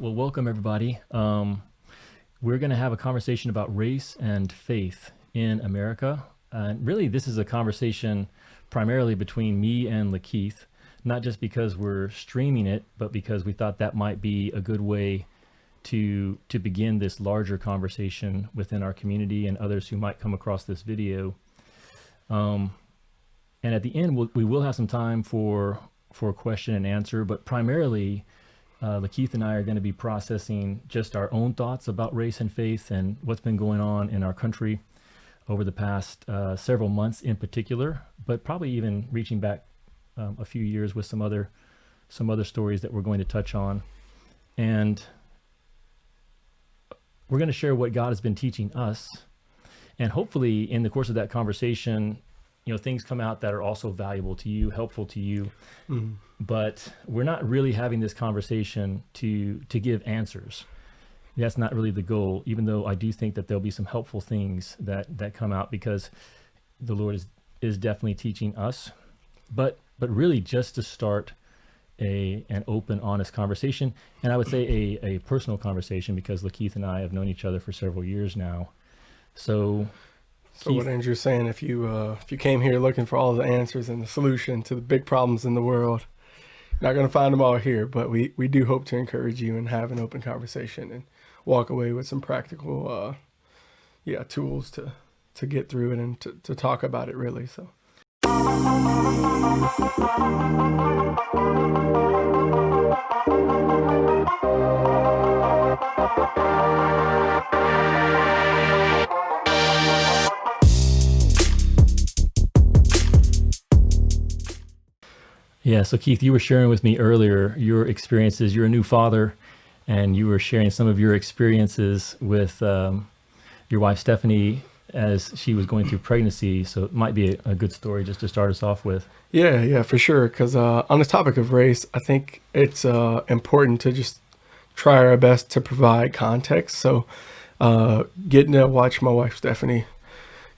Well, welcome everybody. We're going to have a conversation about race and faith in America. And really, this is a conversation primarily between me and Lakeith, not just because we're streaming it, but because we thought that might be a good way to begin this larger conversation within our community and others who might come across this video. And at the end, we will have some time for question and answer, but primarily, Lakeith and I are going to be processing just our own thoughts about race and faith and what's been going on in our country over the past several months in particular, but probably even reaching back a few years with some other stories that we're going to touch on. And we're going to share what God has been teaching us. And hopefully in the course of that conversation, things come out that are also valuable to you, helpful to you. Mm-hmm. But we're not really having this conversation to give answers. That's not really the goal, even though I do think that there'll be some helpful things that come out because the Lord is definitely teaching us. But really just to start an open, honest conversation. And I would say a personal conversation because Lakeith and I have known each other for several years now. So what Andrew's saying, if you came here looking for all the answers and the solution to the big problems in the world, you're not going to find them all here, but we do hope to encourage you and have an open conversation and walk away with some practical tools to get through it and to talk about it really. So. Yeah, so Keith, you were sharing with me earlier your experiences. You're a new father, and you were sharing some of your experiences with your wife, Stephanie, as she was going through pregnancy. So it might be a good story just to start us off with. Yeah, for sure. Because on this topic of race, I think it's important to just try our best to provide context. So getting to watch my wife, Stephanie,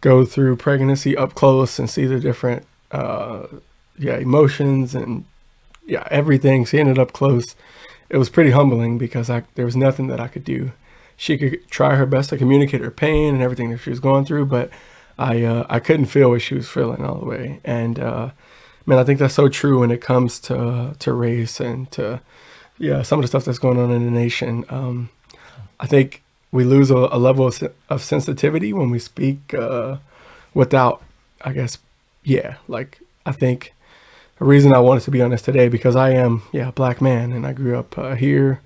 go through pregnancy up close and see the different emotions and everything, seeing it up close, it was pretty humbling because there was nothing that I could do. She could try her best to communicate her pain and everything that she was going through, but I couldn't feel what she was feeling all the way. And I think that's so true when it comes to race and to some of the stuff that's going on in the nation. I think we lose a level of sensitivity when we speak without, I think the reason I wanted to be on this today, because I am, a black man, and I grew up here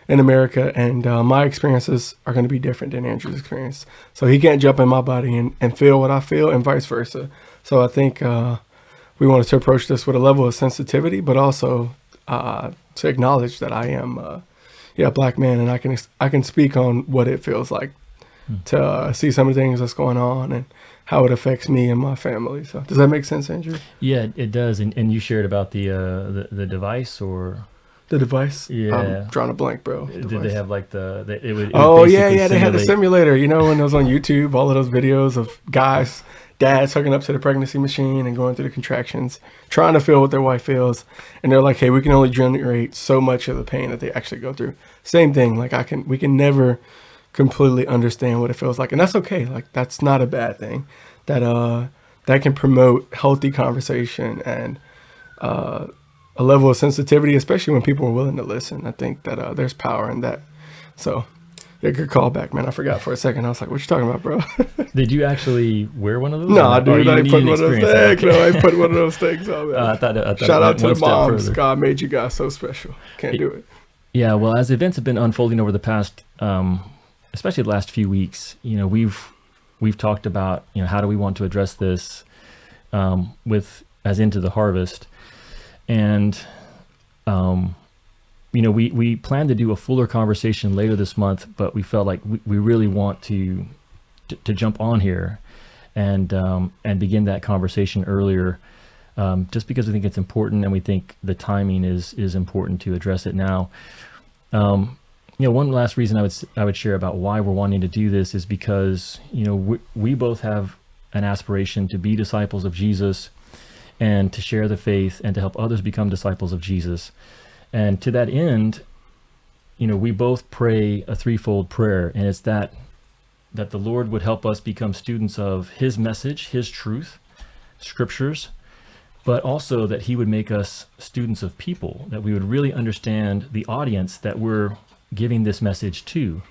in America, and my experiences are going to be different than Andrew's experience. So he can't jump in my body and feel what I feel, and vice versa. So I think we wanted to approach this with a level of sensitivity, but also to acknowledge that I am, a black man, and I can speak on what it feels like to see some of the things that's going on and how it affects me and my family. So does that make sense, Andrew? Yeah, it does. And you shared about the device or the device. Yeah, I'm drawing a blank, bro. Did they have like it would they had the simulator. When it was on YouTube, all of those videos of dads hooking up to the pregnancy machine and going through the contractions, trying to feel what their wife feels, and they're like, hey, we can only generate so much of the pain that they actually go through. Same thing. We can never completely understand what it feels like, and that's okay. That's not a bad thing. That can promote healthy conversation and a level of sensitivity, especially when people are willing to listen. I think that there's power in that. So good call back, man. I forgot for a second. I was like, what you talking about, bro? Did you actually wear one of those? No, dude, I put one of those things. No, I put one of those things on, man. I thought shout out to the moms. God made you guys so special. Can't do it. Yeah, well, as events have been unfolding over the past especially the last few weeks, we've talked about, how do we want to address this as into the harvest. And, we plan to do a fuller conversation later this month, but we felt like we really want to jump on here and begin that conversation earlier, just because we think it's important and we think the timing is important to address it now. One last reason I would share about why we're wanting to do this is because, we both have an aspiration to be disciples of Jesus and to share the faith and to help others become disciples of Jesus. And to that end, we both pray a threefold prayer, and it's that the Lord would help us become students of his message, his truth, scriptures, but also that he would make us students of people, that we would really understand the audience that we're giving this message to.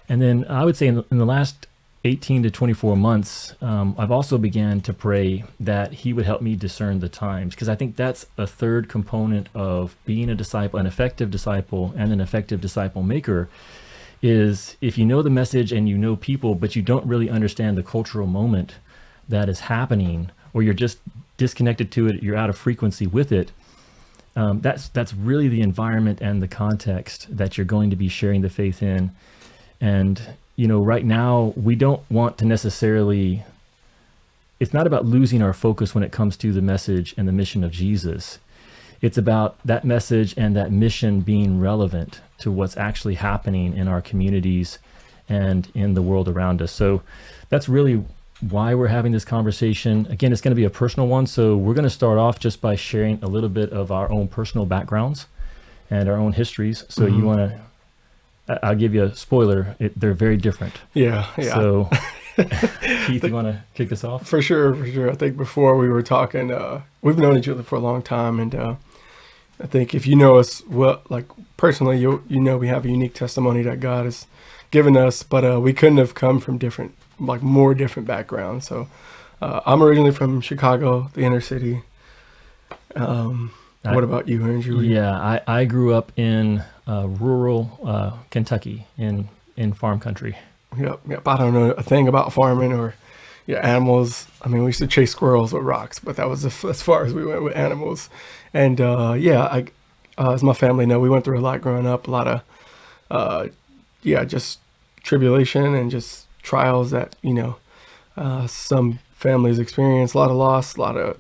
And then I would say in the last 18 to 24 months, I've also began to pray that he would help me discern the times, because I think that's a third component of being a disciple, an effective disciple and an effective disciple maker, is if you know the message and you know people, but you don't really understand the cultural moment that is happening, or you're just disconnected to it, you're out of frequency with it, that's really the environment and the context that you're going to be sharing the faith in. And right now, we don't want to necessarily, it's not about losing our focus when it comes to the message and the mission of Jesus. It's about that message and that mission being relevant to what's actually happening in our communities and in the world around us. So that's really why we're having this conversation. Again, it's going to be a personal one. So we're going to start off just by sharing a little bit of our own personal backgrounds and our own histories. So you want to, I'll give you a spoiler. They're very different. Yeah. So, Keith, you want to kick us off? For sure. I think before we were talking, we've known each other for a long time, and I think if you know us well, like personally, you know we have a unique testimony that God has given us, but we couldn't have come from more different backgrounds. So I'm originally from Chicago, the inner city. What about you, Andrew? Yeah, I grew up in rural Kentucky in farm country. Yep. I don't know a thing about farming or animals. I mean, we used to chase squirrels with rocks, but that was as far as we went with animals. And as my family know, we went through a lot growing up, a lot of just tribulation and just trials that some families experience, a lot of loss, a lot of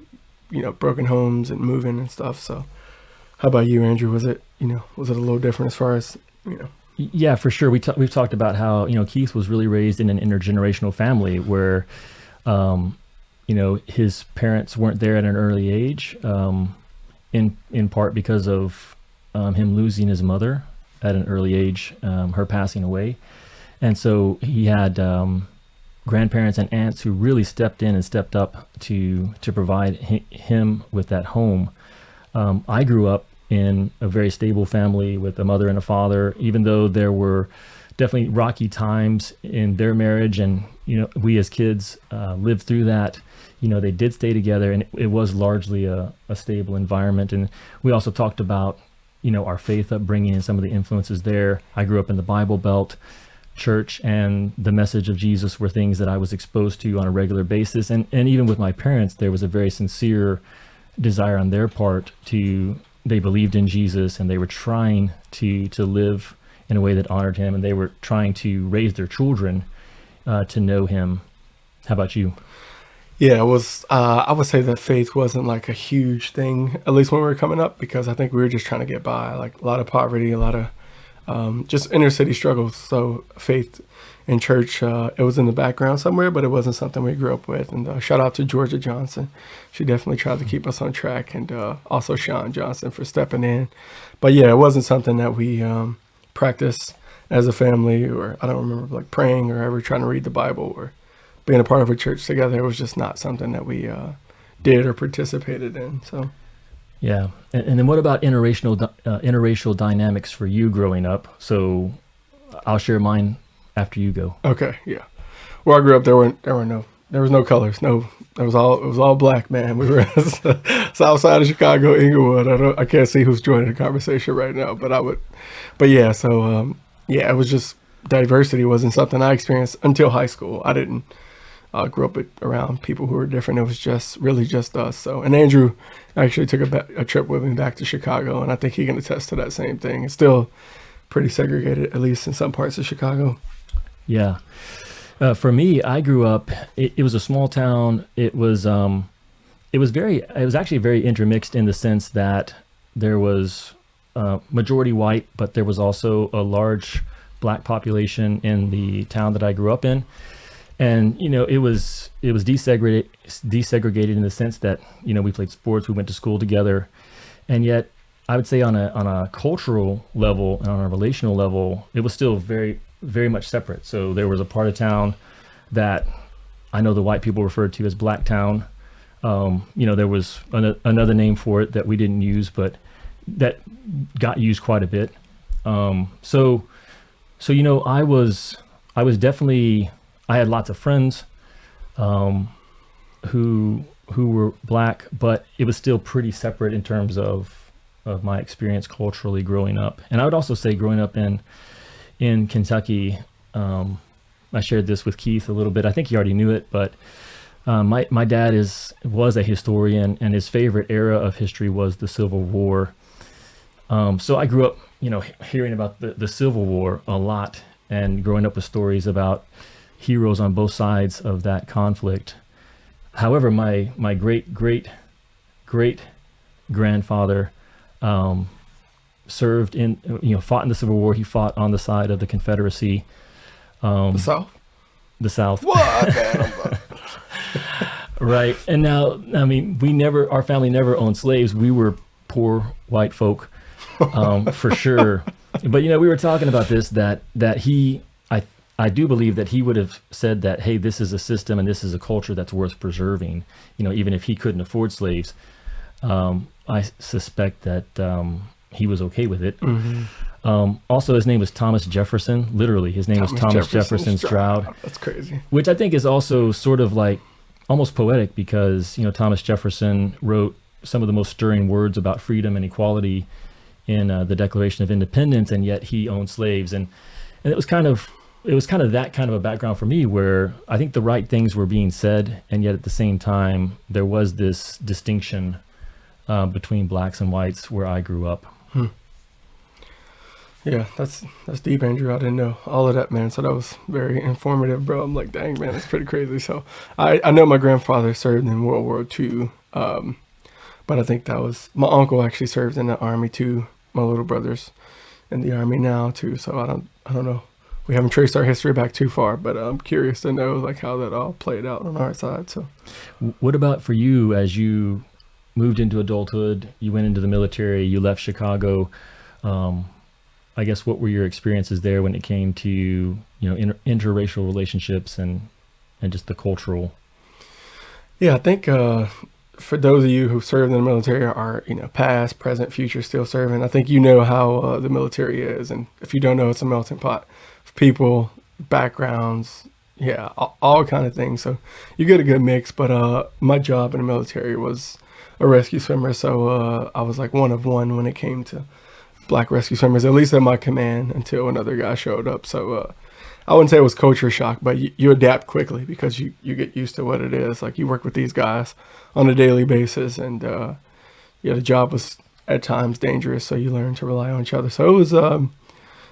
broken homes and moving and stuff. So how about you, Andrew? Was it a little different as far as Yeah, for sure. We've talked about how Keith was really raised in an intergenerational family where his parents weren't there at an early age, in part because of him losing his mother at an early age, her passing away. And so he had grandparents and aunts who really stepped in and stepped up to provide him with that home. I grew up in a very stable family with a mother and a father, even though there were definitely rocky times in their marriage, and we as kids lived through that. They did stay together, and it was largely a stable environment. And we also talked about our faith upbringing and some of the influences there. I grew up in the Bible Belt. Church and the message of Jesus were things that I was exposed to on a regular basis, and even with my parents, there was a very sincere desire on their part they believed in Jesus, and they were trying to live in a way that honored him, and they were trying to raise their children to know him. How about you? Yeah, it was. I would say that faith wasn't like a huge thing, at least when we were coming up, because I think we were just trying to get by, like a lot of poverty, a lot of just inner city struggles. So faith in church, it was in the background somewhere, but it wasn't something we grew up with. And shout out to Georgia Johnson. She definitely tried to keep us on track. And also Sean Johnson for stepping in. But yeah, it wasn't something that we practiced as a family, or I don't remember like praying or ever trying to read the Bible or being a part of a church together. It was just not something that we did or participated in. So. Yeah. And then what about interracial dynamics for you growing up? So I'll share mine after you go. Okay. Yeah. Where I grew up, there was no colors. No, it was all black, man. We were south side of Chicago, Inglewood. I can't see who's joining the conversation right now, but yeah. So, it was just diversity wasn't something I experienced until high school. I didn't grew up around people who were different. It was just us. So, and Andrew actually took a trip with me back to Chicago, and I think he can attest to that same thing. It's still pretty segregated, at least in some parts of Chicago. Yeah. For me, I grew up, it was a small town. It was actually very intermixed in the sense that there was majority white, but there was also a large black population in the town that I grew up in. And, it was desegregated in the sense that, we played sports, we went to school together. And yet I would say on a cultural level and on a relational level, it was still very, very much separate. So there was a part of town that I know the white people referred to as Black Town. There was another name for it that we didn't use, but that got used quite a bit. So I was definitely, I had lots of friends who were Black, but it was still pretty separate in terms of my experience culturally growing up. And I would also say growing up in Kentucky, I shared this with Keith a little bit. I think he already knew it, but my dad was a historian, and his favorite era of history was the Civil War. So I grew up, hearing about the Civil War a lot, and growing up with stories about heroes on both sides of that conflict. However, my great grandfather served fought in the Civil War. He fought on the side of the Confederacy. The South? The South. What, man? Right. And now, I mean, our family never owned slaves. We were poor white folk, for sure. But, we were talking about this, that I do believe that he would have said that, hey, this is a system and this is a culture that's worth preserving, even if he couldn't afford slaves. I suspect that he was okay with it. Mm-hmm. Also, his name was Thomas Jefferson. Literally, his name was Thomas Jefferson Stroud. That's crazy. Which I think is also sort of like almost poetic, because Thomas Jefferson wrote some of the most stirring words about freedom and equality in the Declaration of Independence, and yet he owned slaves. And it was kind of that kind of a background for me, where I think the right things were being said, and yet at the same time there was this distinction between blacks and whites where I grew up. Yeah, that's deep, Andrew. I didn't know all of that, man. So that was very informative, bro. I'm like, dang, man, that's pretty crazy. So I know my grandfather served in World War II, but I think that was, my uncle actually served in the Army too. My little brother's in the Army now too. So I don't know. We haven't traced our history back too far, but I'm curious to know like how that all played out on our side. So what about for you as you moved into adulthood, you went into the military, you left Chicago? I guess what were your experiences there when it came to interracial relationships and just the cultural? Yeah, I think for those of you who served in the military are past, present, future, still serving, I think how the military is, and if you don't know, it's a melting pot of people, backgrounds, all kind of things. So you get a good mix. But my job in the military was a rescue swimmer, so I was like one of one when it came to Black rescue swimmers, at least at my command, until another guy showed up. So I wouldn't say it was culture shock, but you adapt quickly because you get used to what it is. Like, you work with these guys on a daily basis, and the job was at times dangerous, so you learn to rely on each other. So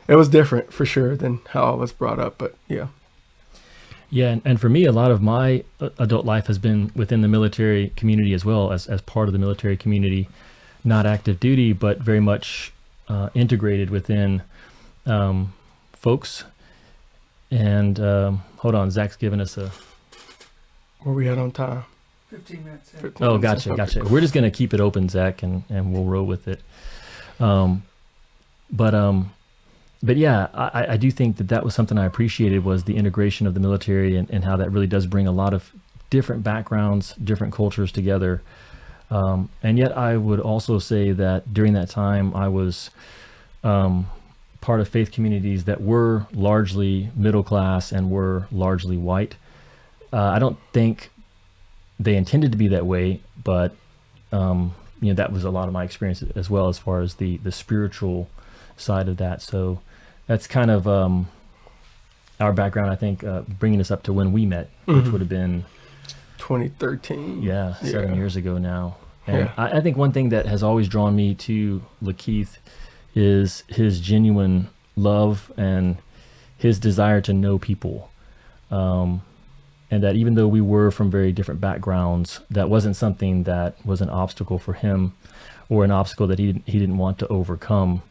it was different for sure than how I was brought up, but yeah. Yeah, and for me, a lot of my adult life has been within the military community as well, as part of the military community, not active duty, but very much integrated within folks. And hold on, Zach's giving us where we at on time? 15 minutes. 15 Oh, minutes. gotcha. Okay, cool. We're just going to keep it open, Zach, and we'll roll with it. But yeah, I do think that was something I appreciated, was the integration of the military, and how that really does bring a lot of different backgrounds, different cultures together. And yet I would also say that during that time, I was part of faith communities that were largely middle class and were largely white. I don't think they intended to be that way, but that was a lot of my experience as well, as far as the spiritual side of that. So that's kind of our background, I think, bringing us up to when we met, which would have been 2013. Yeah, 7 years ago now. And Yeah. I think one thing that has always drawn me to Lakeith is his genuine love and his desire to know people. And that even though we were from very different backgrounds, that wasn't something that was an obstacle for him, or an obstacle that he didn't want to overcome.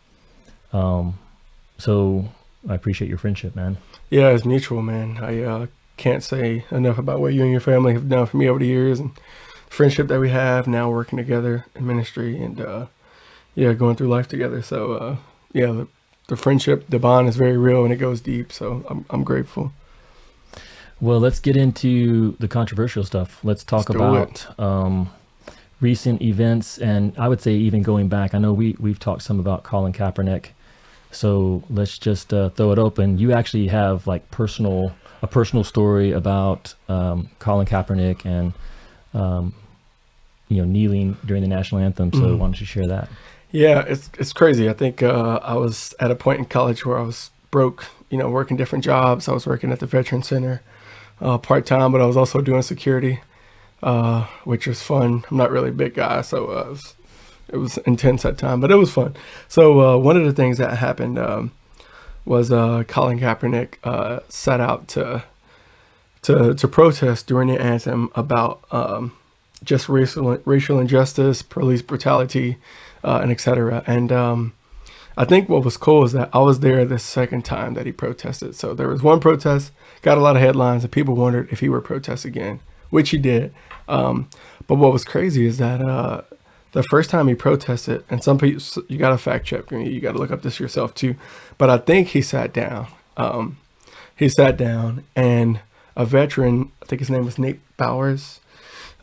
So I appreciate your friendship, man. Yeah, it's mutual, man. I can't say enough about what you and your family have done for me over the years, and the friendship that we have now working together in ministry. And yeah, going through life together. So yeah, the friendship, the bond is very real and it goes deep. So I'm grateful. Well, let's get into the controversial stuff. Let's talk about recent events, and I would say even going back. I know we've talked some about Colin Kaepernick, so let's just throw it open. You actually have like a personal story about Colin Kaepernick and kneeling during the national anthem. So why don't you share that? Yeah, it's crazy. I think I was at a point in college where I was broke, working different jobs. I was working at the Veteran Center part-time, but I was also doing security, which was fun. I'm not really a big guy, so it was intense at time, but it was fun. So one of the things that happened was Colin Kaepernick set out to protest during the anthem about just racial injustice, police brutality, and etc. And I think what was cool is that I was there the second time that he protested. So there was one protest, got a lot of headlines, and people wondered if he would protest again, which he did. But what was crazy is that the first time he protested, and some people, you got to fact check me, you got to look up this yourself too, but I think he sat down. And a veteran, I think his name was Nate Bowers,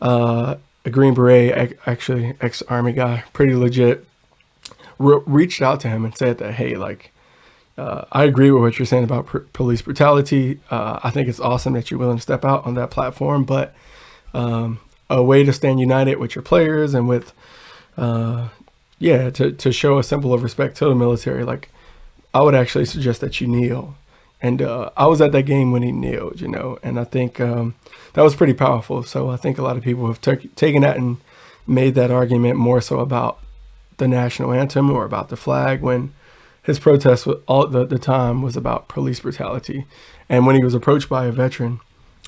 a Green Beret, actually ex-Army guy, pretty legit, reached out to him and said that, hey, like, I agree with what you're saying about police brutality. I think it's awesome that you're willing to step out on that platform, but a way to stand united with your players and with, to show a symbol of respect to the military, like, I would actually suggest that you kneel. And I was at that game when he kneeled, and I think that was pretty powerful. So I think a lot of people have taken that and made that argument more so about the national anthem or about the flag, when his protest all the time was about police brutality. And when he was approached by a veteran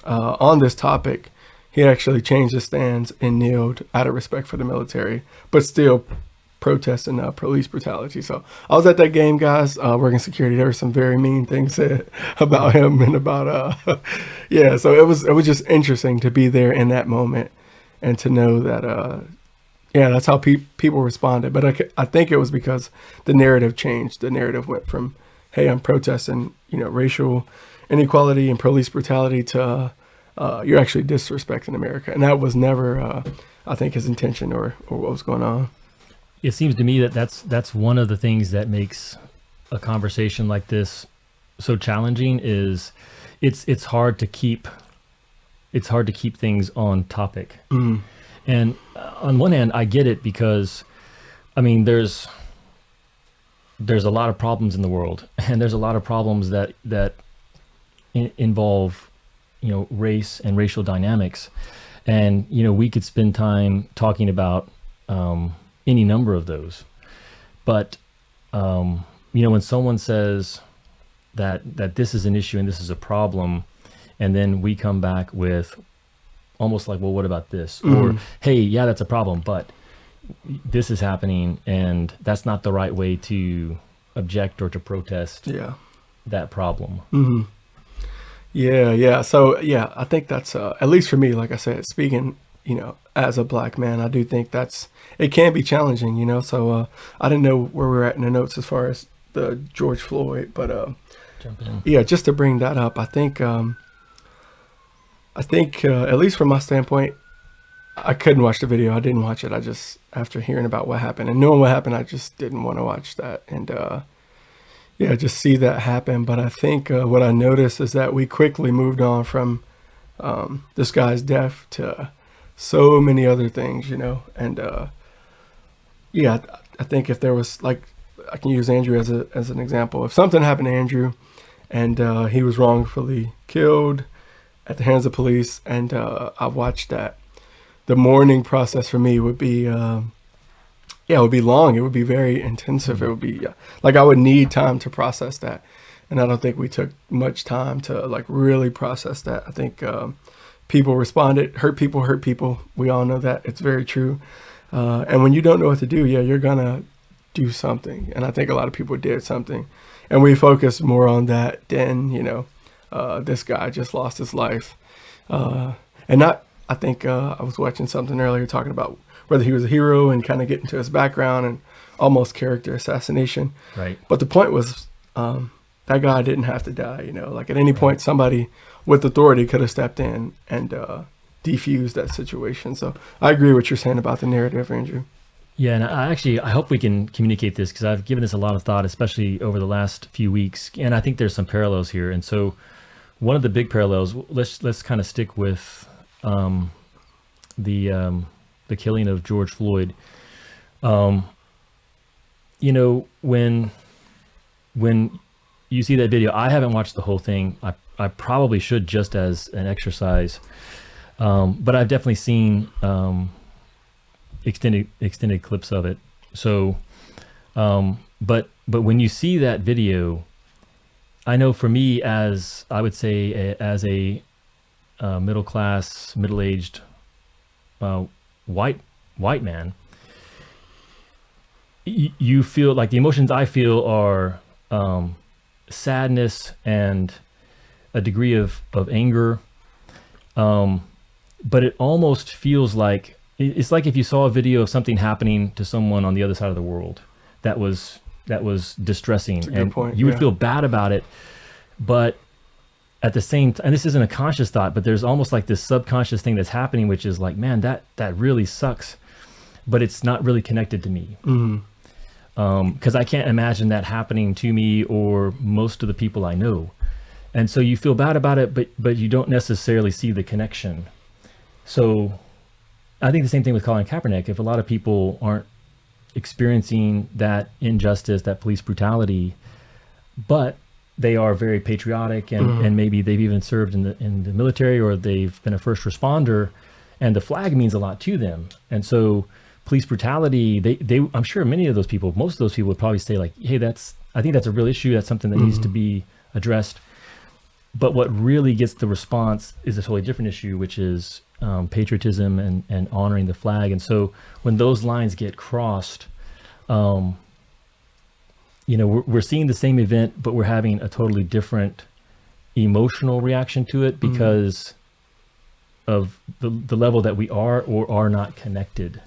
on this topic, he actually changed his stance and kneeled out of respect for the military, but still protesting police brutality. So I was at that game, guys, working security. There were some very mean things said about him and about so it was just interesting to be there in that moment and to know that that's how people responded. But I think it was because the narrative changed. The narrative went from, hey, I'm protesting racial inequality and police brutality to you're actually disrespecting America. And that was never I think his intention or what was going on. It seems to me that that's one of the things that makes a conversation like this so challenging. Is it's hard to keep things on topic. And on one hand, I get it, because I mean there's a lot of problems in the world, and there's a lot of problems that involve race and racial dynamics, and we could spend time talking about any number of those. But when someone says that this is an issue and this is a problem, and then we come back with almost like, well, what about this? Or, hey, yeah, that's a problem, but this is happening, and that's not the right way to object or to protest that problem. Yeah. So I think that's at least for me, like I said, speaking as a black man, I do think it can be challenging, so I didn't know where we were at in the notes as far as the George Floyd, but jump in. Yeah, just to bring that up, I think at least from my standpoint, I couldn't watch the video. I didn't watch it. I just, after hearing about what happened and knowing what happened, I just didn't want to watch that. And just see that happen. But I think what I noticed is that we quickly moved on from this guy's death to so many other things, and I think if there was, like, I can use Andrew as an example. If something happened to Andrew and he was wrongfully killed at the hands of police, and I watched that, the mourning process for me would be it would be long. It would be very intensive. It would be like I would need time to process that, and I don't think we took much time to like really process that. I think people responded. Hurt people. We all know that. It's very true. And when you don't know what to do, you're gonna do something. And I think a lot of people did something, and we focused more on that than this guy just lost his life. I think I was watching something earlier talking about whether he was a hero and kind of getting to his background and almost character assassination. Right. But the point was, that guy didn't have to die. You know, like at any point, somebody with authority could have stepped in and defused that situation. So I agree with what you're saying about the narrative, Andrew. Yeah, and I hope we can communicate this, because I've given this a lot of thought, especially over the last few weeks, and I think there's some parallels here. And so, one of the big parallels, let's kind of stick with the killing of George Floyd. You know, when you see that video, I haven't watched the whole thing. I probably should, just as an exercise, but I've definitely seen extended clips of it. So, but when you see that video, I know for me, as I would say, as a middle class, middle-aged white man, you feel like the emotions I feel are sadness and a degree of anger, but it almost feels like it's like if you saw a video of something happening to someone on the other side of the world that was distressing, and you would feel bad about it, but at the same time, and this isn't a conscious thought, but there's almost like this subconscious thing that's happening, which is like, man, that really sucks, but it's not really connected to me. Because I can't imagine that happening to me or most of the people I know. And so you feel bad about it, but you don't necessarily see the connection. So I think the same thing with Colin Kaepernick. If a lot of people aren't experiencing that injustice, that police brutality, but they are very patriotic, and maybe they've even served in the military, or they've been a first responder, and the flag means a lot to them. And so police brutality, they I'm sure most of those people would probably say like, hey, I think that's a real issue. That's something that needs to be addressed. But what really gets the response is a totally different issue, which is patriotism and honoring the flag. And so when those lines get crossed, you know, we're seeing the same event, but we're having a totally different emotional reaction to it because of the level that we are or are not connected.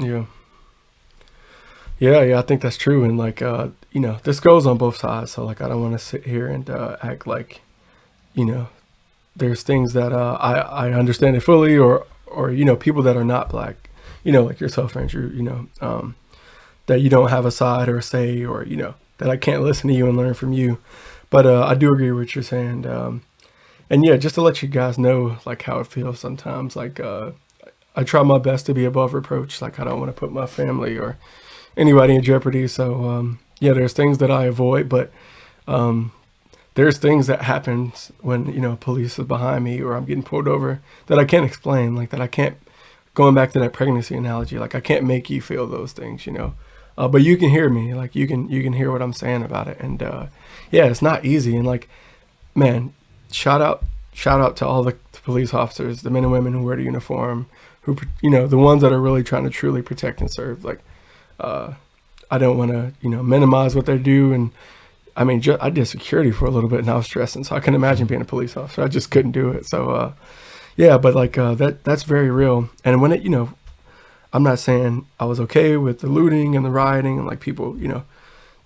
Yeah, I think that's true. And like, you know, this goes on both sides. So like, I don't want to sit here and act like, you know, there's things that I understand it fully, or, you know, people that are not black, you know, like yourself, Andrew, you know, that you don't have a side or a say, or, you know, that I can't listen to you and learn from you. But I do agree with what you're saying. And yeah, just to let you guys know, like, how it feels sometimes, like, I try my best to be above reproach. Like, I don't want to put my family or anybody in jeopardy. So, yeah, there's things that I avoid, but there's things that happens when, you know, police is behind me or I'm getting pulled over that I can't explain, like that I can't, going back to that pregnancy analogy, like I can't make you feel those things, you know, but you can hear me, like you can hear what I'm saying about it. And yeah, it's not easy. And like, man, shout out to all the police officers, the men and women who wear the uniform, who, you know, the ones that are really trying to truly protect and serve. Like, I don't want to, you know, minimize what they do. And I mean, I did security for a little bit and I was stressing, so I can imagine being a police officer. I just couldn't do it. So, yeah, but like, that's very real. And when it, you know, I'm not saying I was okay with the looting and the rioting and like people, you know,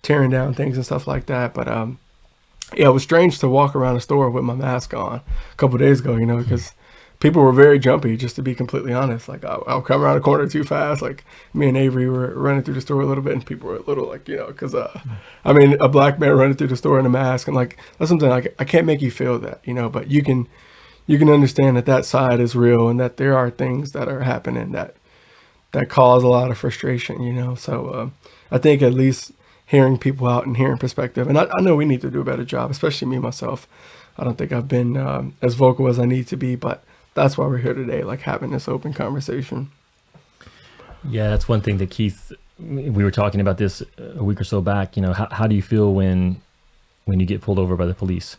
tearing down things and stuff like that. But, yeah, it was strange to walk around a store with my mask on a couple of days ago, you know, because people were very jumpy, just to be completely honest. Like, I'll come around a corner too fast. Like, me and Avery were running through the store a little bit, and people were a little, like, you know, because, I mean, a black man running through the store in a mask, and, like, that's something, like, I can't make you feel that, you know, but you can understand that side is real, and that there are things that are happening that cause a lot of frustration, you know. So, I think at least hearing people out and hearing perspective, and I know we need to do a better job, especially me, myself. I don't think I've been as vocal as I need to be, but that's why we're here today, like having this open conversation. Yeah, that's one thing that Keith, we were talking about this a week or so back, you know, how do you feel when you get pulled over by the police?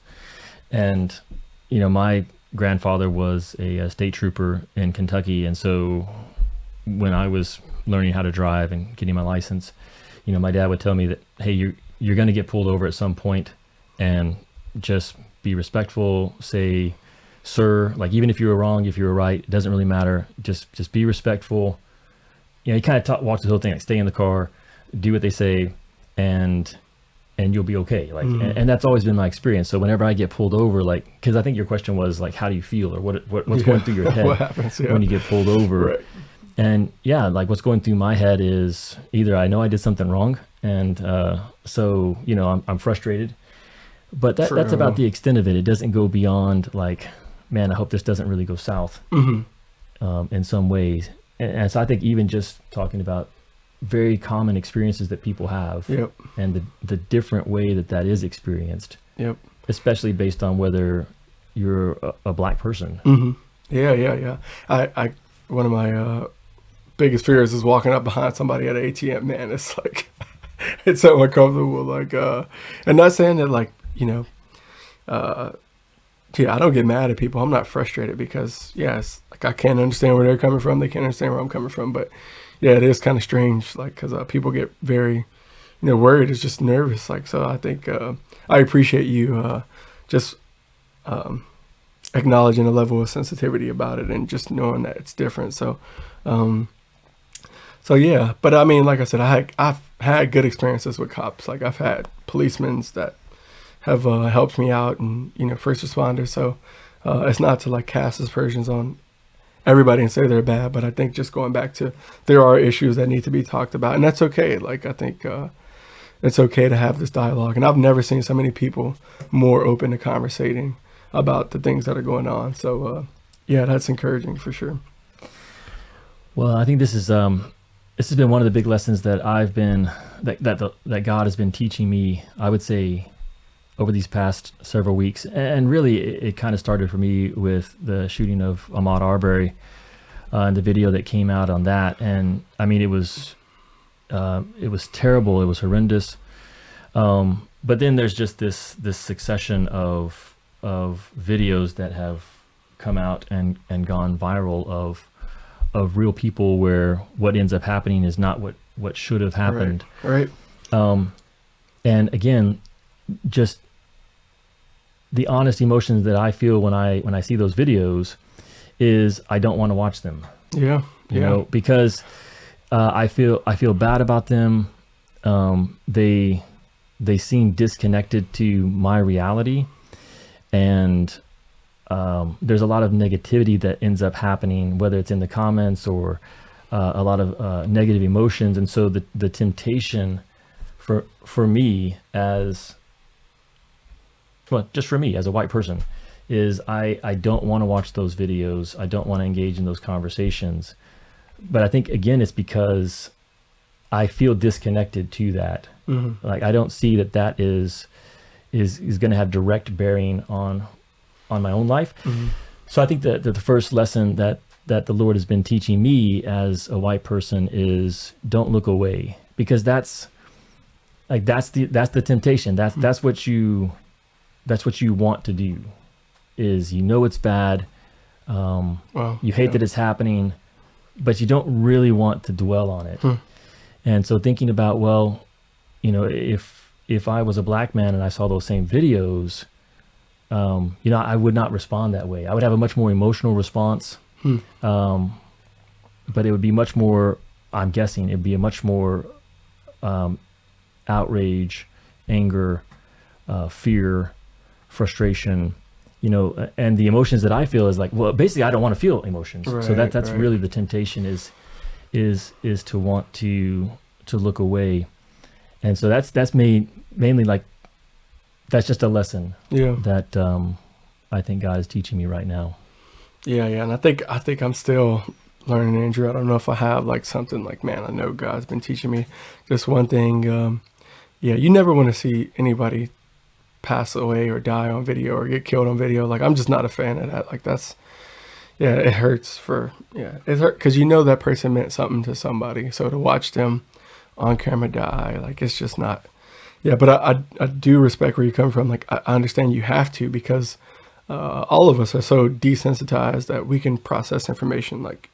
And, you know, my grandfather was a state trooper in Kentucky. And so when I was learning how to drive and getting my license, you know, my dad would tell me that, hey, you're going to get pulled over at some point, and just be respectful, say, sir, like, even if you were wrong, if you were right, it doesn't really matter. Just be respectful. You know, he kind of walks the whole thing, like, stay in the car, do what they say, and you'll be okay. Like, and that's always been my experience. So whenever I get pulled over, like, because I think your question was like, how do you feel, or what's going through your head what happens, when you get pulled over? Right. And yeah, like what's going through my head is either I know I did something wrong, and so I'm frustrated, but that's about the extent of it. It doesn't go beyond like, man, I hope this doesn't really go south in some ways. And so I think even just talking about very common experiences that people have, and the different way that is experienced, especially based on whether you're a black person. Yeah. I one of my biggest fears is walking up behind somebody at an ATM. Man, it's like it's so uncomfortable. Like, and not saying that like I don't get mad at people. I'm not frustrated because it's like I can't understand where they're coming from. They can't understand where I'm coming from. But yeah, it is kind of strange, like, because people get very, worried. It's just nervous. Like, so I think I appreciate you just acknowledging a level of sensitivity about it and just knowing that it's different. So yeah. But I mean, like I said, I've had good experiences with cops. Like I've had policemen that have helped me out, and first responders. So it's not to like cast aspersions on everybody and say they're bad, but I think just going back to there are issues that need to be talked about, and that's okay. Like I think it's okay to have this dialogue, and I've never seen so many people more open to conversating about the things that are going on. So that's encouraging for sure. Well, I think this has been one of the big lessons that that God has been teaching me, I would say, over these past several weeks. And really it kind of started for me with the shooting of Ahmaud Arbery and the video that came out on that. And I mean, it was terrible. It was horrendous. But then there's just this succession of videos that have come out and gone viral of real people where what ends up happening is not what should have happened. Right. And again, just the honest emotions that I feel when I see those videos is I don't want to watch them. Yeah. Because I feel bad about them. They seem disconnected to my reality, and there's a lot of negativity that ends up happening, whether it's in the comments or a lot of negative emotions. And so the temptation for me just for me as a white person is I don't want to watch those videos. I don't want to engage in those conversations. But I think again, it's because I feel disconnected to that. Like I don't see that is going to have direct bearing on my own life. So I think that the first lesson that the Lord has been teaching me as a white person is don't look away, because that's the temptation. That's what you want to do, is it's bad. You hate that it's happening, but you don't really want to dwell on it. And so thinking about, well, if I was a black man and I saw those same videos, I would not respond that way. I would have a much more emotional response. But it would be much more, I'm guessing, it'd be a much more outrage, anger, fear, frustration, and the emotions that I feel is like, well, basically I don't want to feel emotions. Right, so that's really the temptation is to want to look away. And so that's mainly like, that's just a lesson that I think God is teaching me right now. Yeah. And I think I'm still learning, Andrew. I don't know if I have like something like, man, I know God's been teaching me this one thing. You never want to see anybody pass away or die on video or get killed on video. Like, I'm just not a fan of that. Like, it hurts it hurt because that person meant something to somebody. So to watch them on camera die, like, it's just not. But I do respect where you come from. Like, I understand you have to, because all of us are so desensitized that we can process information like,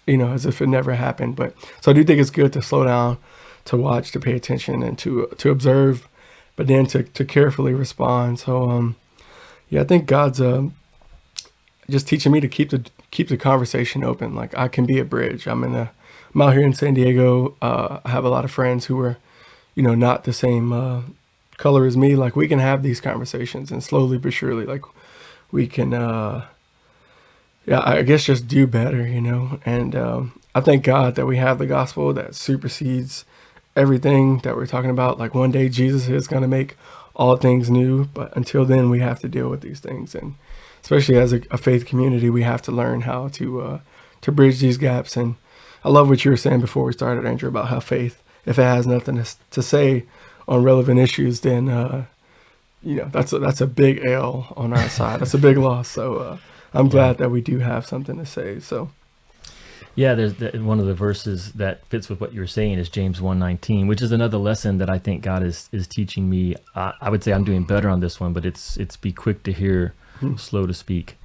as if it never happened. But so I do think it's good to slow down, to watch, to pay attention, and to observe, but then to carefully respond. So I think God's just teaching me to keep the conversation open. Like, I can be a bridge. I'm out here in San Diego. I have a lot of friends who are not the same color as me, like we can have these conversations and slowly but surely, like we can, I guess just do better, and I thank God that we have the gospel that supersedes everything that we're talking about. Like one day Jesus is going to make all things new, but until then we have to deal with these things. And especially as a faith community, we have to learn how to bridge these gaps. And I love what you were saying before we started, Andrew, about how faith, if it has nothing to say on relevant issues, then that's a big L on our side. That's a big loss. So I'm glad that we do have something to say. So yeah, there's one of the verses that fits with what you were saying is James 1:19, which is another lesson that I think God is teaching me. I would say I'm doing better on this one, but it's be quick to hear, slow to speak.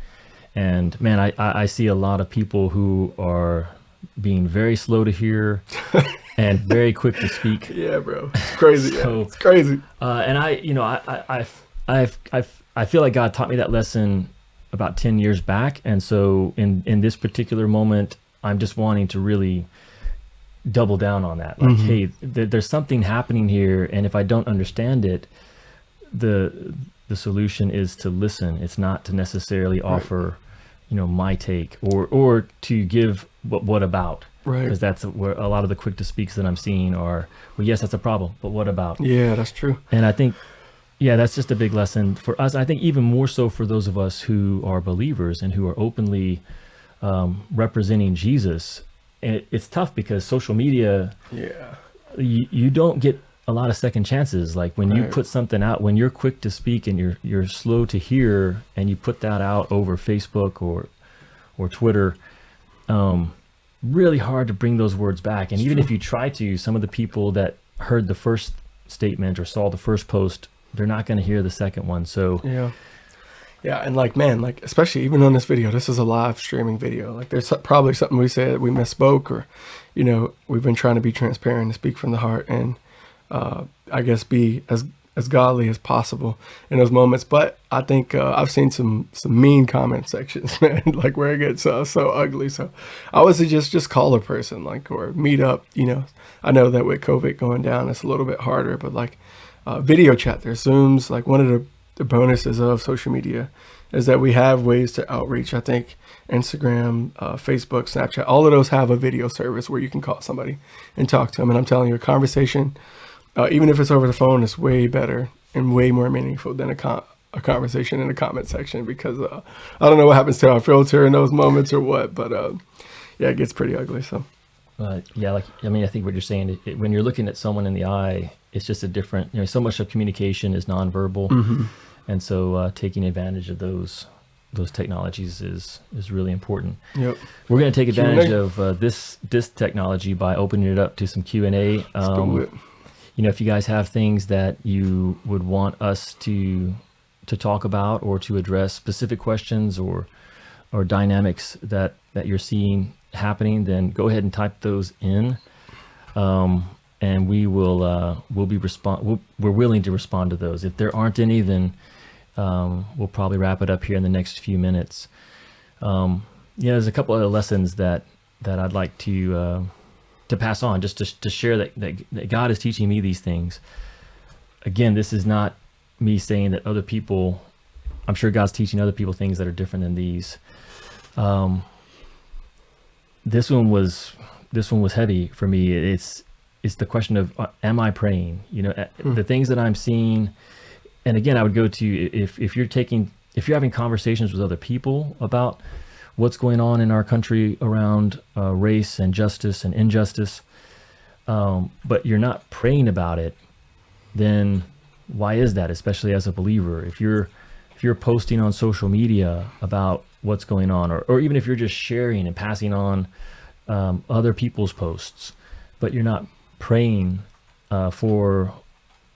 And man, I see a lot of people who are being very slow to hear and very quick to speak. Yeah, bro, it's crazy. So, it's crazy. And I feel like God taught me that lesson about 10 years back. And so in this particular moment, I'm just wanting to really double down on that. Like, hey, there's something happening here. And if I don't understand it, the solution is to listen. It's not to necessarily offer, my take or to give what about. Right. Because that's where a lot of the quick to speaks that I'm seeing are, well, yes, that's a problem, but what about? Yeah, that's true. And I think, that's just a big lesson for us. I think even more so for those of us who are believers and who are openly representing Jesus. And it's tough because social media, you don't get a lot of second chances. Like when you put something out, when you're quick to speak and you're slow to hear, and you put that out over Facebook or Twitter, really hard to bring those words back. And even if you try to, some of the people that heard the first statement or saw the first post, they're not going to hear the second one. So yeah, and like especially even on this video, this is a live streaming video. Like there's probably something we said we misspoke, or we've been trying to be transparent and speak from the heart, and I guess be as godly as possible in those moments. But I think I've seen some mean comment sections, man, like where it gets so ugly. So I would suggest just call a person, like, or meet up. I know that with COVID going down, it's a little bit harder, but like video chat, there's Zooms. Like one of the bonuses of social media is that we have ways to outreach. I think Instagram, Facebook, Snapchat, all of those have a video service where you can call somebody and talk to them. And I'm telling you, a conversation, even if it's over the phone, is way better and way more meaningful than a conversation in the comment section, because I don't know what happens to our filter in those moments or what, but it gets pretty ugly. So I think what you're saying, when you're looking at someone in the eye, it's just a different, so much of communication is nonverbal. And so taking advantage of those technologies is really important. Yep. We're going to take advantage of this technology by opening it up to some Q&A. If you guys have things that you would want us to talk about or to address, specific questions or dynamics that you're seeing happening, then go ahead and type those in. And we will we're willing to respond to those. If there aren't any, then we'll probably wrap it up here in the next few minutes. There's a couple other lessons that I'd like to pass on, just to share that God is teaching me these things. Again, this is not me saying that other people, I'm sure God's teaching other people things that are different than these. This one was heavy for me. It's the question of, am I praying? The things that I'm seeing. And again, I would go to, if you're having conversations with other people about what's going on in our country around race and justice and injustice, but you're not praying about it, then why is that? Especially as a believer, if you're posting on social media about what's going on, or even if you're just sharing and passing on other people's posts, but you're not praying for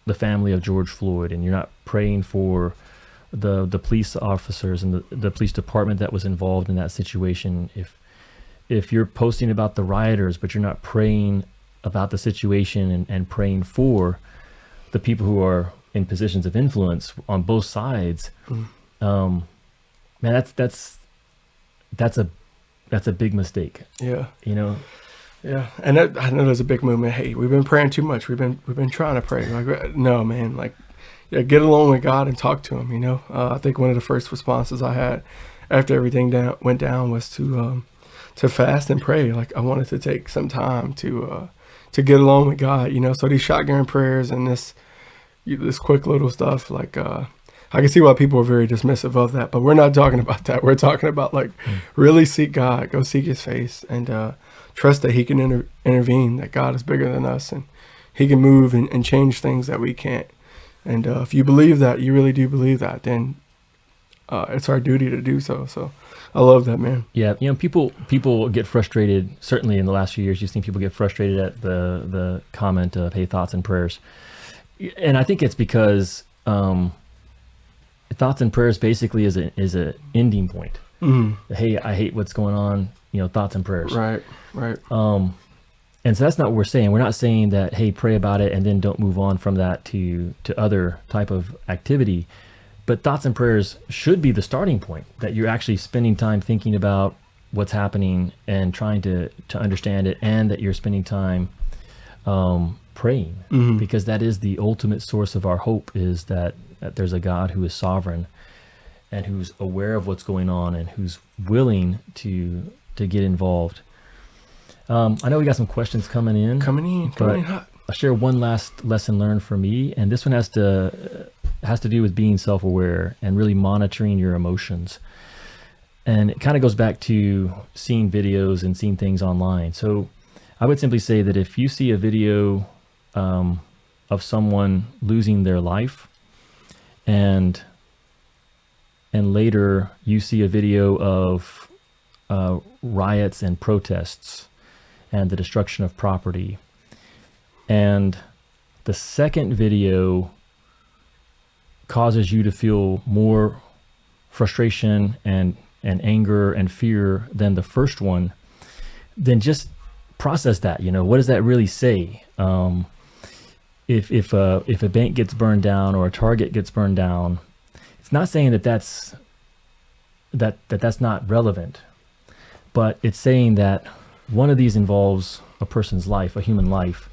the family of George Floyd, and you're not praying for the police officers and the police department that was involved in that situation. If you're posting about the rioters, but you're not praying about the situation and praying for the people who are in positions of influence on both sides, man, that's a big mistake. Yeah. Yeah, and I know there's a big movement. Hey, we've been praying too much. We've been trying to pray. Like, no, man. Like, yeah, get along with God and talk to Him. I think one of the first responses I had after everything went down was to fast and pray. Like, I wanted to take some time to get along with God. So these shotgun prayers and this quick little stuff, like, I can see why people are very dismissive of that, but we're not talking about that. We're talking about like really seek God, go seek His face, and trust that He can intervene, that God is bigger than us and He can move and change things that we can't. And if you believe that, you really do believe that, then it's our duty to do so. So I love that, man. Yeah, people get frustrated. Certainly in the last few years, you've seen people get frustrated at the comment of, "Hey, thoughts and prayers," and I think it's because thoughts and prayers basically is a ending point. Hey, I hate what's going on. Thoughts and prayers. Right. And so that's not what we're saying. We're not saying that, hey, pray about it and then don't move on from that to other type of activity. But thoughts and prayers should be the starting point, that you're actually spending time thinking about what's happening and trying to understand it, and that you're spending time praying, because that is the ultimate source of our hope, is that there's a God who is sovereign and who's aware of what's going on and who's willing to get involved. I know we got some questions coming in hot. I'll share one last lesson learned for me, and this one has to do with being self-aware and really monitoring your emotions. And it kind of goes back to seeing videos and seeing things online. So I would simply say that if you see a video of someone losing their life, and later you see a video of riots and protests and the destruction of property, and the second video causes you to feel more frustration and anger and fear than the first one, then just process that. What does that really say? If a bank gets burned down or a Target gets burned down, it's not saying that's not relevant, but it's saying that one of these involves a person's life, a human life.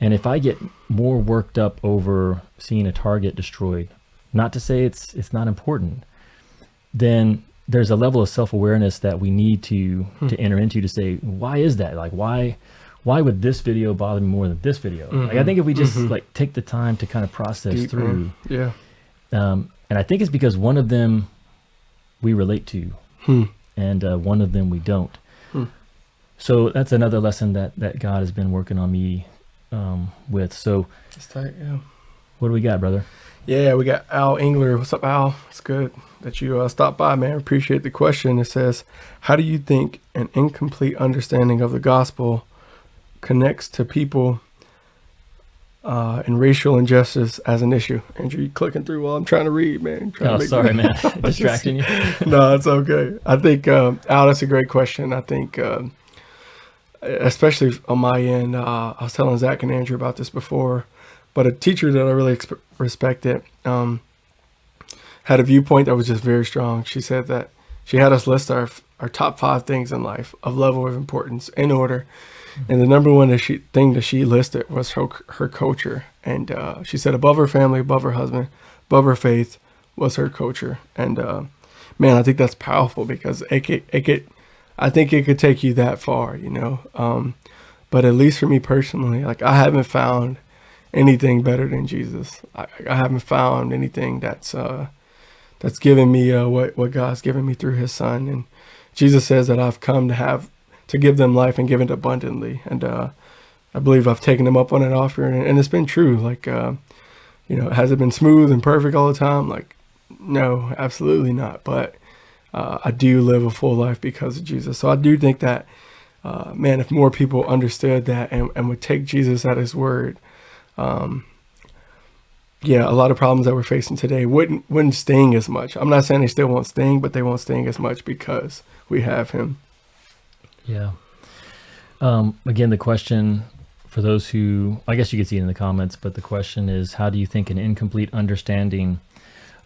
And if I get more worked up over seeing a Target destroyed, not to say it's not important, then there's a level of self-awareness that we need to enter into, to say, why is that? Like, why would this video bother me more than this video? Like, I think if we just like take the time to kind of process through, and I think it's because one of them we relate to, and one of them we don't. So that's another lesson that God has been working on me with. So that's tight. Yeah. What do we got, brother? Yeah, we got Al Engler. What's up, Al? It's good that you stopped by, man. Appreciate the question. It says, how do you think an incomplete understanding of the gospel connects to people and racial injustice as an issue? Andrew, you clicking through while I'm trying to read, man. Sorry, man. Distracting you? No, it's okay. I think, Al, that's a great question. I think, especially on my end, I was telling Zach and Andrew about this before, but a teacher that I really respected had a viewpoint that was just very strong. She said that she had us list our top 5 things in life of level of importance in order. And the number one thing that she listed was her culture. And she said above her family, above her husband, above her faith was her culture. And man, I think that's powerful, because I think it could take you that far, but at least for me personally, like, I haven't found anything better than Jesus. I haven't found anything that's given me what God's given me through His Son. And Jesus says that I've come to give them life and give it abundantly. And I believe I've taken them up on that offer, and it's been true. Like, has it been smooth and perfect all the time? Like, no, absolutely not. But I do live a full life because of Jesus. So I do think that, man, if more people understood that and would take Jesus at His word, a lot of problems that we're facing today wouldn't sting as much. I'm not saying they still won't sting, but they won't sting as much because we have Him. Yeah. Again, the question, for those who, I guess you could see it in the comments, but the question is, how do you think an incomplete understanding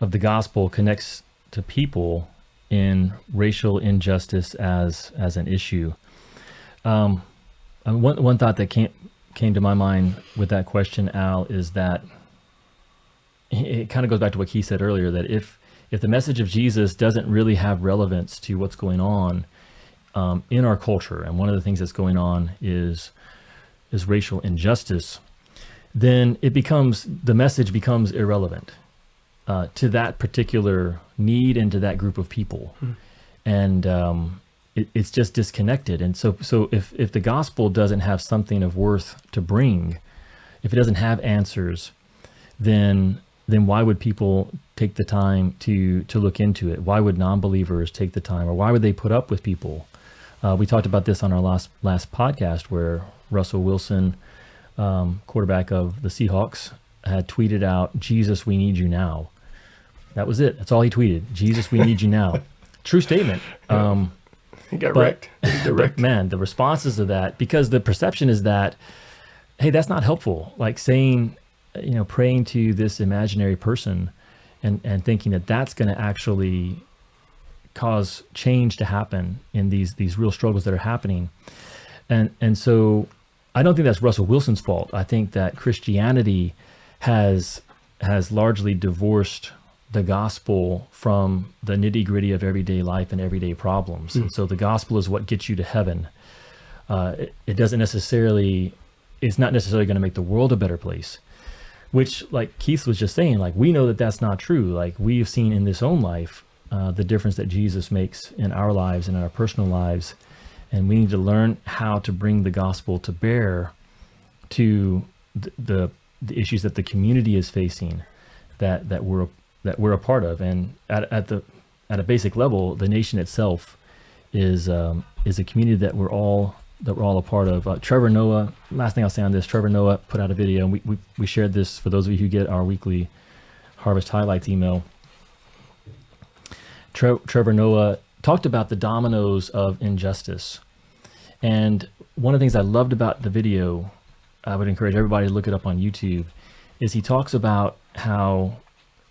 of the gospel connects to people in racial injustice as an issue? One thought that came to my mind with that question, Al, is that it kind of goes back to what Keith said earlier, that if the message of Jesus doesn't really have relevance to what's going on in our culture, and one of the things that's going on is racial injustice, then the message becomes irrelevant to that particular need and to that group of people. And it's just disconnected. And so if the gospel doesn't have something of worth to bring, if it doesn't have answers, then why would people take the time to look into it? Why would non-believers take the time, or why would they put up with people? We talked about this on our last podcast, where Russell Wilson, quarterback of the Seahawks, had tweeted out, "Jesus, we need you now." That was it. That's all he tweeted. "Jesus, we need you now." True statement. He got wrecked. But man, the responses to that, because the perception is that, hey, that's not helpful. Like saying, praying to this imaginary person and thinking that that's going to actually cause change to happen in these real struggles that are happening. And so I don't think that's Russell Wilson's fault. I think that Christianity has largely divorced the gospel from the nitty-gritty of everyday life and everyday problems. And so the gospel is what gets you to heaven. It's not necessarily going to make the world a better place, which, like Keith was just saying, like, we know that that's not true. Like, we've seen in this own life the difference that Jesus makes in our lives and in our personal lives. And we need to learn how to bring the gospel to bear to the issues that the community is facing, that we're a part of. And at a basic level, the nation itself is a community that we're all a part of. Trevor Noah, last thing I'll say on this, Trevor Noah put out a video, and we shared this for those of you who get our weekly Harvest Highlights email. Trevor Noah talked about the dominoes of injustice. And one of the things I loved about the video, I would encourage everybody to look it up on YouTube, is he talks about how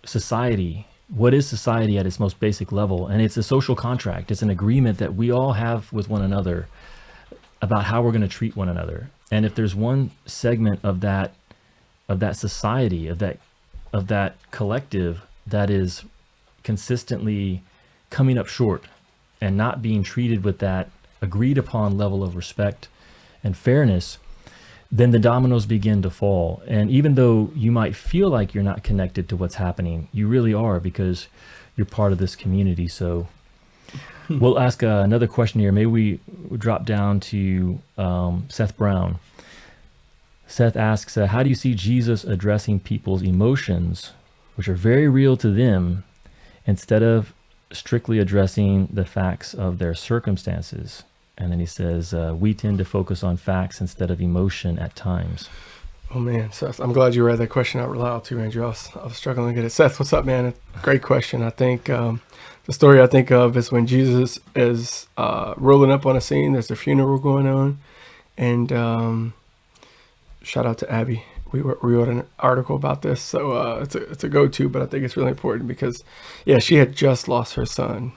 society, what is society at its most basic level? And it's a social contract. It's an agreement that we all have with one another about how we're going to treat one another. And if there's one segment of that society, of that collective that is consistently coming up short and not being treated with that agreed upon level of respect and fairness, then the dominoes begin to fall. And even though you might feel like you're not connected to what's happening, you really are, because you're part of this community. So we'll ask another question here. Maybe we drop down to Seth Brown. Seth asks, how do you see Jesus addressing people's emotions, which are very real to them, instead of strictly addressing the facts of their circumstances? And then he says, we tend to focus on facts instead of emotion at times. Oh man, Seth, I'm glad you read that question out loud too, Andrew. I was struggling to get it. Seth, what's up, man? Great question. I think the story I think of is when Jesus is rolling up on a scene. There's a funeral going on, and shout out to Abby. We wrote an article about this, so it's a go-to. But I think it's really important because, yeah, she had just lost her son.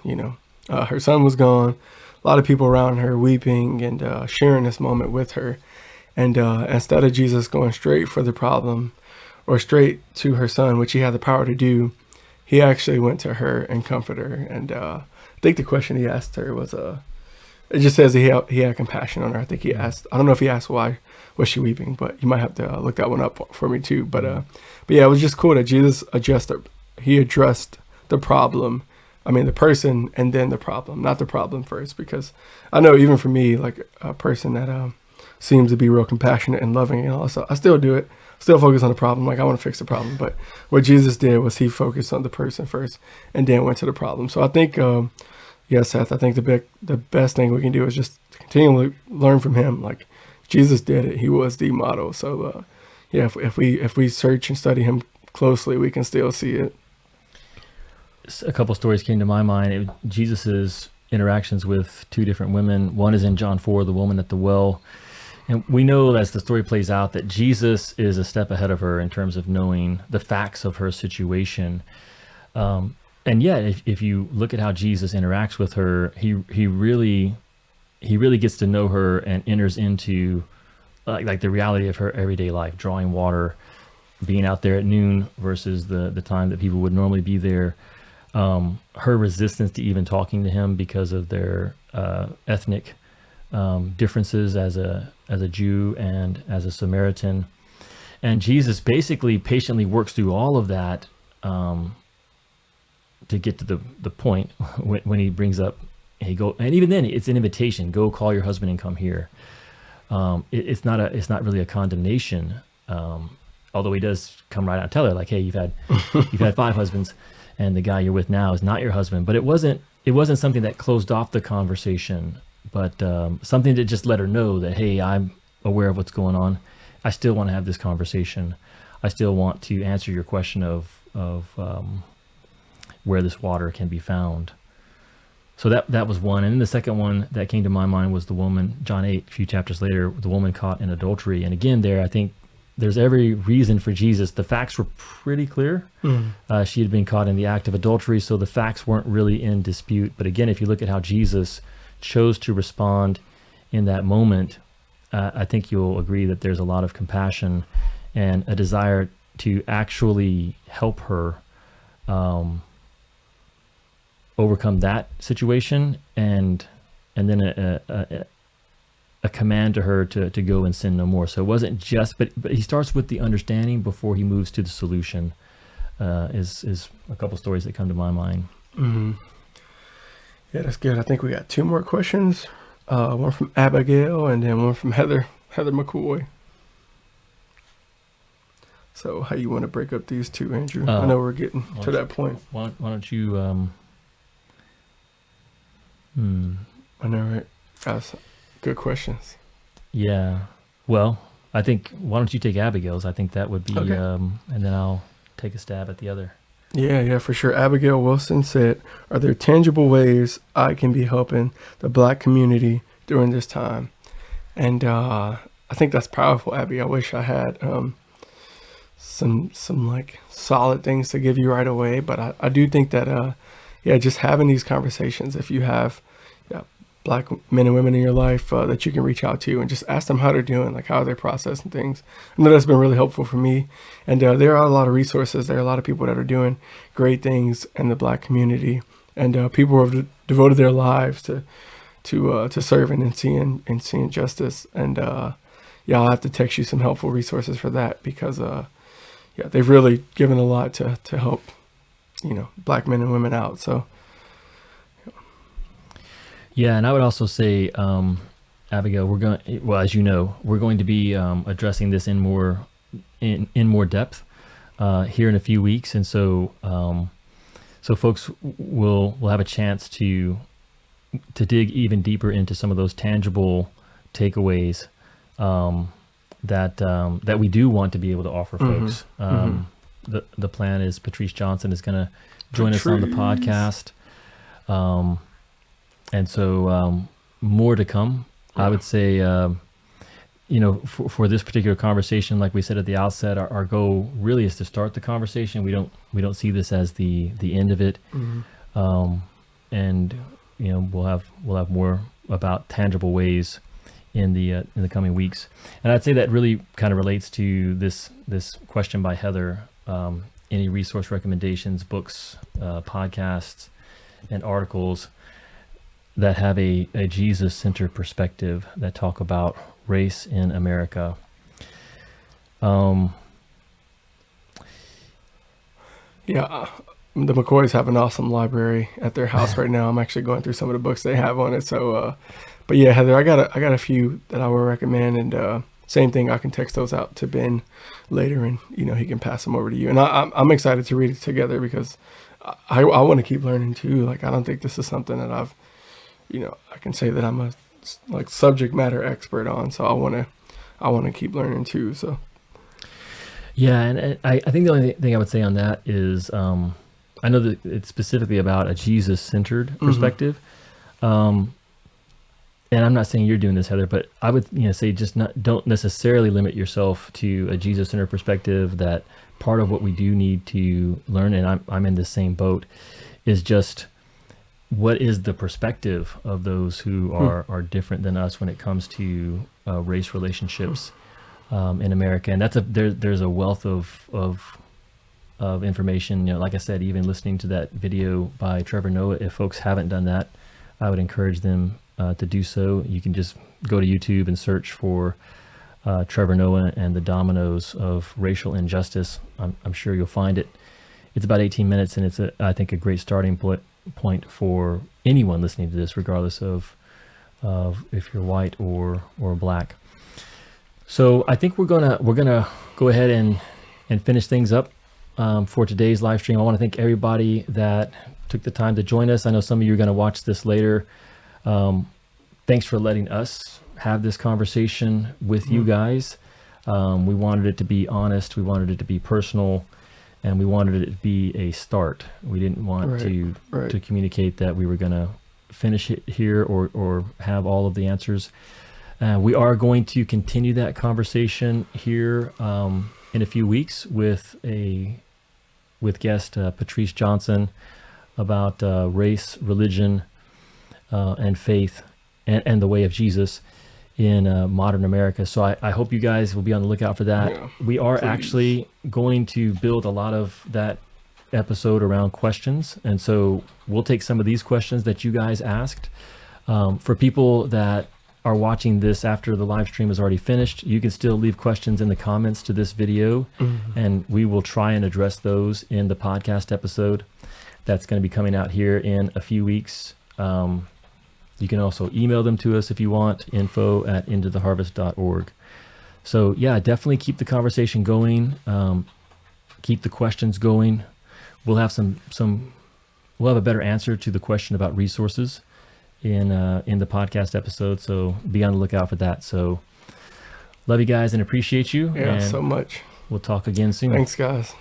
Her son was gone. A lot of people around her weeping and sharing this moment with her. And instead of Jesus going straight for the problem or straight to her son, which he had the power to do, he actually went to her and comforted her. And I think the question he asked her was, it just says he had compassion on her. I think he asked, I don't know if he asked why was she weeping, but you might have to look that one up for me too. But yeah, it was just cool that Jesus addressed the problem. I mean, the person and then the problem, not the problem first, because I know even for me, like a person that seems to be real compassionate and loving and all that stuff, I still do it, still focus on the problem. Like I want to fix the problem. But what Jesus did was he focused on the person first and then went to the problem. So I think, Seth, I think the best thing we can do is just continually learn from him. Like Jesus did it. He was the model. So if we search and study him closely, we can still see it. A couple stories came to my mind. Jesus's interactions with two different women. One is in John 4, the woman at the well. And we know as the story plays out that Jesus is a step ahead of her in terms of knowing the facts of her situation. And yet, if you look at how Jesus interacts with her, he really he really gets to know her and enters into like the reality of her everyday life, drawing water, being out there at noon versus the time that people would normally be there. Her resistance to even talking to him because of their ethnic differences as a Jew and as a Samaritan. And Jesus basically patiently works through all of that to get to the point when he brings up, hey, go, and even then it's an invitation, go call your husband and come here. It's not really a condemnation, although he does come right out and tell her, like, hey, you've had 5 husbands, and the guy you're with now is not your husband. But it wasn't something that closed off the conversation, but something that just let her know that, hey, I'm aware of what's going on. I still want to have this conversation. I still want to answer your question of where this water can be found. So that was one. And then the second one that came to my mind was the woman, John 8, a few chapters later, the woman caught in adultery. And again, there, I think there's every reason for Jesus. The facts were pretty clear. She had been caught in the act of adultery, so the facts weren't really in dispute. But again, if you look at how Jesus chose to respond in that moment, I think you'll agree that there's a lot of compassion and a desire to actually help her overcome that situation, and then a command to her to go and sin no more. So it wasn't just, but he starts with the understanding before he moves to the solution. Is a couple stories that come to my mind. Mm-hmm. Yeah, that's good. I think we got 2 more questions. One from Abigail and then one from Heather McCoy. So how you want to break up these 2, Andrew? I know we're getting to that point. Why don't you? I know, right? That's good questions. Yeah. Well, I think, why don't you take Abigail's? I think that would be, okay. And then I'll take a stab at the other. Yeah, for sure. Abigail Wilson said, are there tangible ways I can be helping the Black community during this time? And I think that's powerful, Abby. I wish I had some like solid things to give you right away. But I do think that, just having these conversations, if you have Black men and women in your life that you can reach out to and just ask them how they're doing, like how they're processing things. I know that's been really helpful for me. And there are a lot of resources. There are a lot of people that are doing great things in the Black community, and people who have devoted their lives to serving and seeing justice. And I'll have to text you some helpful resources for that, because they've really given a lot to help Black men and women out. So. Yeah, and I would also say, Abigail, as you know, we're going to be addressing this in more depth here in a few weeks, and so folks will have a chance to dig even deeper into some of those tangible takeaways that we do want to be able to offer folks. The plan is Patrice Johnson is going to join us on the podcast. And so more to come. I would say, for this particular conversation, like we said at the outset, our goal really is to start the conversation. We don't see this as the end of it. And we'll have more about tangible ways in the coming weeks. And I'd say that really kind of relates to this question by Heather. Any resource recommendations, books, podcasts, and articles that have a Jesus-centered perspective that talk about race in America. The McCoys have an awesome library at their house right now. I'm actually going through some of the books they have on it. So, but yeah, Heather, I got a few that I would recommend, and same thing, I can text those out to Ben later, and he can pass them over to you. And I'm excited to read it together, because I want to keep learning too. Like, I don't think this is something that I've I can say that I'm a subject matter expert on, so I want to keep learning too. So, yeah, and I think the only thing I would say on that is, I know that it's specifically about a Jesus-centered perspective, and I'm not saying you're doing this, Heather, but I would say just don't necessarily limit yourself to a Jesus-centered perspective. That part of what we do need to learn, and I'm in the same boat, is just what is the perspective of those who are different than us when it comes to race relationships in America. And there's a wealth of information. Like I said, even listening to that video by Trevor Noah, if folks haven't done that, I would encourage them to do so. You can just go to YouTube and search for Trevor Noah and the dominoes of racial injustice. I'm sure you'll find it. It's about 18 minutes, and it's I think a great starting point for anyone listening to this, regardless of if you're white or black. So I think we're gonna go ahead and finish things up for today's live stream. I want to thank everybody that took the time to join us. I know some of you are going to watch this later. Thanks for letting us have this conversation with you guys. We wanted it to be honest. We wanted it to be personal, and we wanted it to be a start. We didn't want to communicate that we were going to finish it here or have all of the answers. We are going to continue that conversation here in a few weeks with guest Patrice Johnson about race, religion, and faith, and the way of Jesus in modern America. So I hope you guys will be on the lookout for that. Yeah, we are actually going to build a lot of that episode around questions, and so we'll take some of these questions that you guys asked. For people that are watching this after the live stream is already finished, you can still leave questions in the comments to this video, and we will try and address those in the podcast episode that's going to be coming out here in a few weeks. You can also email them to us if you want, info@intotheharvest.org. So yeah, definitely keep the conversation going. Keep the questions going. We'll have we'll have a better answer to the question about resources in the podcast episode. So be on the lookout for that. So love you guys and appreciate you. Yeah, and so much. We'll talk again soon. Thanks, guys.